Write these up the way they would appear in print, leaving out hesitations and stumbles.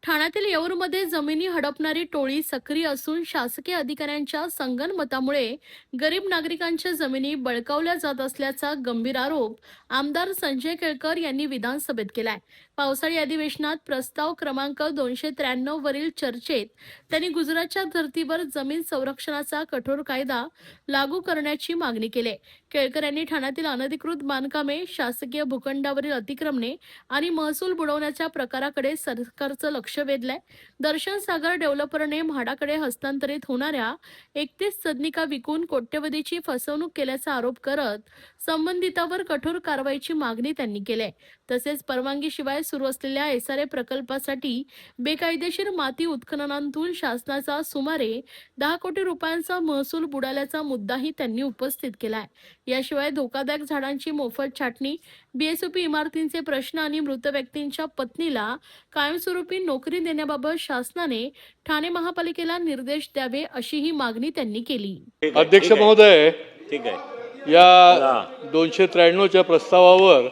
ठाण्यातील येऊरमध्ये जमिनी हडपणारी टोळी सक्रिय असून शासकीय अधिकाऱ्यांच्या संगनमतामुळे गरीब नागरिकांच्या जमिनी बळकावल्या जात असल्याचा गंभीर आरोप आमदार संजय केळकर यांनी विधानसभेत केलाय. पावसाळी अधिवेशनात प्रस्ताव क्रमांक 293 वरील चर्चेत त्यांनी गुजरातच्या धर्तीवर जमीन संरक्षणाचा कठोर कायदा लागू करण्याची मागणी केली. केळकर यांनी ठाण्यातील अनधिकृत बांधकामे, शासकीय भूखंडावरील अतिक्रमणे आणि महसूल बुडवण्याच्या प्रकाराकडे सरकारचं लक्ष वेधलंय. दर्शन सागर डेव्हलपरने म्हाडाकडे हस्तांतरित होणाऱ्या 31 सदनिका विकून कोट्यवधीची फसवणूक केल्याचा आरोप करत संबंधितांवर कठोर कारवाईची मागणी त्यांनी केली. तसेच परवानगीशिवाय सुरू असलेल्या SRA प्रकल्पासाठी बेकायदेशीर माती उत्खननातून शासनाचा सुमारे 10 कोटी रुपयांचा महसूल बुडाल्याचा मुद्दाही त्यांनी उपस्थित केलाय. याशिवाय धोकादायक झाडांची मोफत छाटणी, BSOP इमारतींचे प्रश्न आणि मृत व्यक्तींच्या पत्नीला कायमस्वरूपी नोकरी देण्याबाबत शासनाने ठाणे महापालिकेला निर्देश द्यावे अशीही मागणी त्यांनी केली. अध्यक्ष महोदय, ठीक आहे. या 293च्या प्रस्तावावर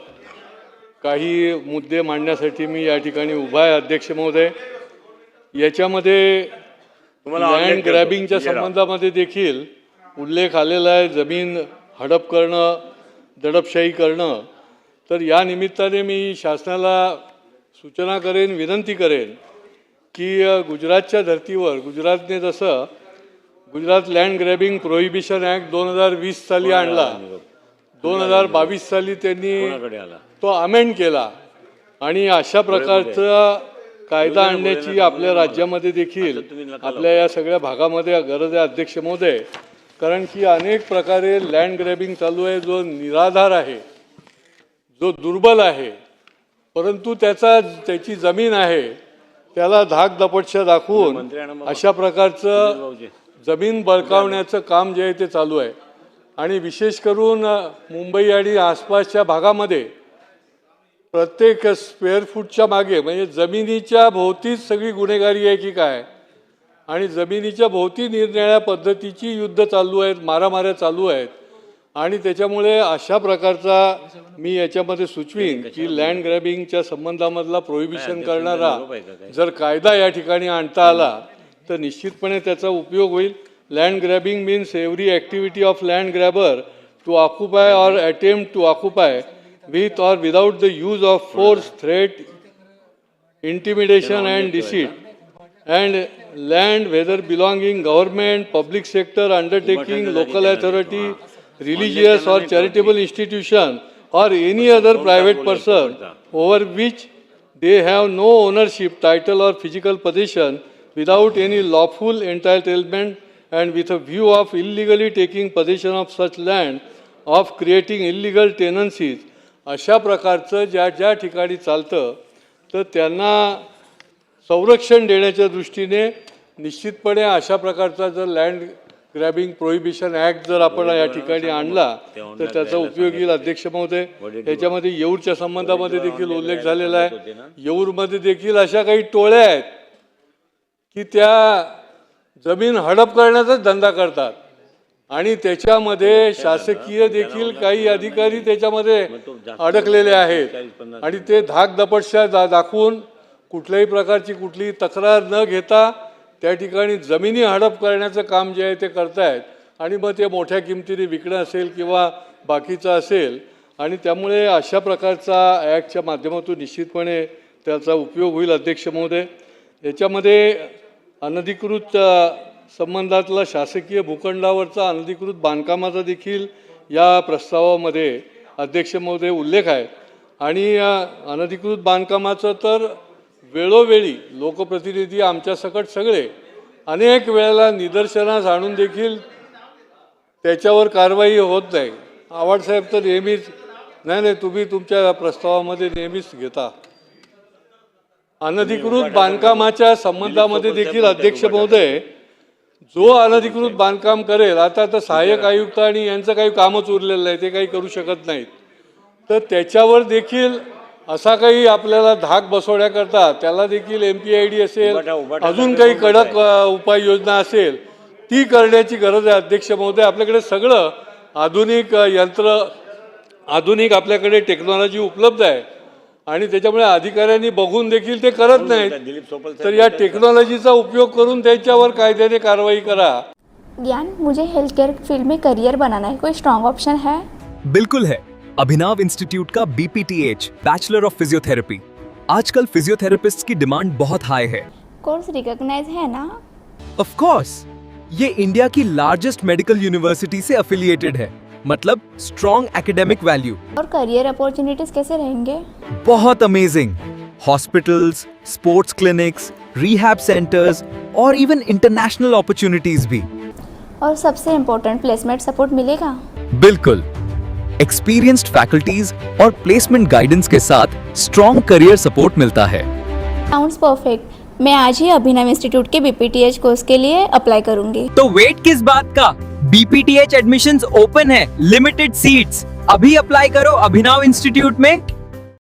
काही मुद्दे मांडण्यासाठी मी या ठिकाणी उभा आहे. अध्यक्ष महोदय, याच्यामध्ये लँड ग्रॅबिंगच्या संबंधामध्ये देखील उल्लेख आलेला आहे. जमीन हडप करणं, दडपशाही करणं. तर या निमित्ताने मी शासनाला सूचना करेन, विनंती करेन की गुजरातच्या धर्तीवर गुजरातने जसं Gujarat land grabbing prohibition act 2020 साली आणला, 2022 साली त्यांनी तो अमेंड केला आणि अशा प्रकारचा कायदा आणण्याची आपल्या राज्यामध्ये देखील आपल्या या सगळ्या भागामध्ये गरज आहे. अध्यक्ष महोदय, कारण की अनेक प्रकारे लँड ग्रॅबिंग चालू आहे, जो निराधार आहे, जो दुर्बल आहे, परंतु त्याची जमीन आहे त्याला धाक दपटशा दाखवून अशा प्रकारचं जमीन बळकावण्याचं काम जे आहे ते चालू आहे. आणि विशेष करून मुंबई आणि आसपासच्या भागामध्ये प्रत्येक स्क्वेअर फूटच्या मागे म्हणजे जमिनीच्या भोवतीच सगळी गुन्हेगारी आहे की काय, आणि जमिनीच्या भोवती निरनिराळ्या पद्धतीची युद्ध चालू आहेत, मारामाऱ्या चालू आहेत. आणि त्याच्यामुळे अशा प्रकारचा मी याच्यामध्ये सुचवीन की लँड ग्रॅबिंगच्या संबंधामधला प्रोहिबिशन करणारा जर कायदा या ठिकाणी आणता आला तर निश्चितपणे त्याचा उपयोग होईल. Land grabbing means every activity of land grabber to occupy or attempt to occupy with or without the use of force, threat, intimidation and deceit, and land whether belonging government, public sector undertaking, local authority, religious or charitable institution or any other private person over which they have no ownership, title or physical possession without any lawful entitlement and with a view of illegally taking possession of such land, of creating illegal tenancies. अशा प्रकारचं ज्या ठिकाणी चालतं तर त्यांना संरक्षण देण्याच्या दृष्टीने निश्चितपणे अशा प्रकारचा जर लँड ग्रॅबिंग प्रोहिबिशन ॲक्ट जर आपण या ठिकाणी आणला तर त्याचा उपयोग येईल. अध्यक्ष महोदय, याच्यामध्ये येऊरच्या संबंधामध्ये देखील उल्लेख झालेला आहे. येऊरमध्ये देखील अशा काही टोळ्या आहेत की त्या जमीन हडप करण्याचाच धंदा करतात आणि त्याच्यामध्ये शासकीय देखील काही अधिकारी त्याच्यामध्ये अडकलेले आहेत आणि ते धाक दपटशा दाखवून कुठल्याही प्रकारची कुठलीही तक्रार न घेता त्या ठिकाणी जमिनी हडप करण्याचं काम जे आहे ते करतायत. आणि मग ते मोठ्या किमतीने विकणं असेल किंवा बाकीचं असेल, आणि त्यामुळे अशा प्रकारचा ॲक्टच्या माध्यमातून निश्चितपणे त्याचा उपयोग होईल. अध्यक्ष महोदय, याच्यामध्ये अनधिकृत संबंधातला शासकीय भूखंडावरचा अनधिकृत बांधकामाचा देखील या प्रस्तावामध्ये अध्यक्ष महोदय उल्लेख आहे. आणि अनधिकृत बांधकामाचं तर वेळोवेळी लोकप्रतिनिधी आमच्या सकट सगळे अनेक वेळेला निदर्शनास आणून देखील त्याच्यावर कारवाई होत नाही. आव्हाडसाहेब तर नेहमीच नाही तुम्ही तुमच्या प्रस्तावामध्ये नेहमीच घेता. अनधिकृत बांधकामाच्या संबंधामध्ये देखील अध्यक्ष महोदय, जो अनधिकृत बांधकाम करेल, आता तर सहाय्यक आयुक्त आणि यांचं काही कामच उरलेलं नाही, ते काही करू शकत नाहीत, तर त्याच्यावर देखील असा काही आपल्याला धाक बसवण्याकरता त्याला देखील MPID असेल, अजून काही कडक उपाययोजना असेल ती करण्याची गरज आहे. अध्यक्ष महोदय, आपल्याकडे सगळं आधुनिक आपल्याकडे टेक्नॉलॉजी उपलब्ध आहे. आणि त्याच्यामुळे अधिकाऱ्यांनी बघून देखील ते करत नाहीत. दिलीप सोपल तर या टेक्नॉलॉजीचा उपयोग करून त्यांच्यावर कायद्याने कारवाई करा. ज्ञान, मुझे हेल्थ केयर फील्ड में करियर बनाना है, कोई स्ट्रॉन्ग ऑप्शन है? बिल्कुल है। अभिनव इंस्टीट्यूट का BPTH बैचलर ऑफ फिजियोथेरेपी। आजकल फिजियोथेरेपिस्ट की डिमांड बहुत हाई है। कोर्स रिकॉग्नाइज है ना? ऑफ कोर्स, ये इंडिया की लार्जेस्ट मेडिकल यूनिवर्सिटी से एफिलिएटेड है, मतलब स्ट्रॉन्ग एकेडमिक वैल्यू। और करियर अपॉर्चुनिटीज कैसे रहेंगे? बहुत amazing. Hospitals, sports clinics, rehab centres और इवन इंटरनेशनल अपॉर्चुनिटीज भी। और सबसे इम्पोर्टेंट, प्लेसमेंट सपोर्ट मिलेगा? बिल्कुल। एक्सपीरियंस्ड फैकल्टीज और प्लेसमेंट गाइडेंस के साथ स्ट्रॉन्ग करियर सपोर्ट मिलता है। Sounds perfect. मैं आज ही अभिनव इंस्टीट्यूट के BPTH कोर्स के लिए अप्लाई करूंगी। तो वेट किस बात का? BPTH एडमिशंस ओपन है, लिमिटेड सीट्स। अभी अप्लाई करो अभिनव इंस्टीट्यूट में।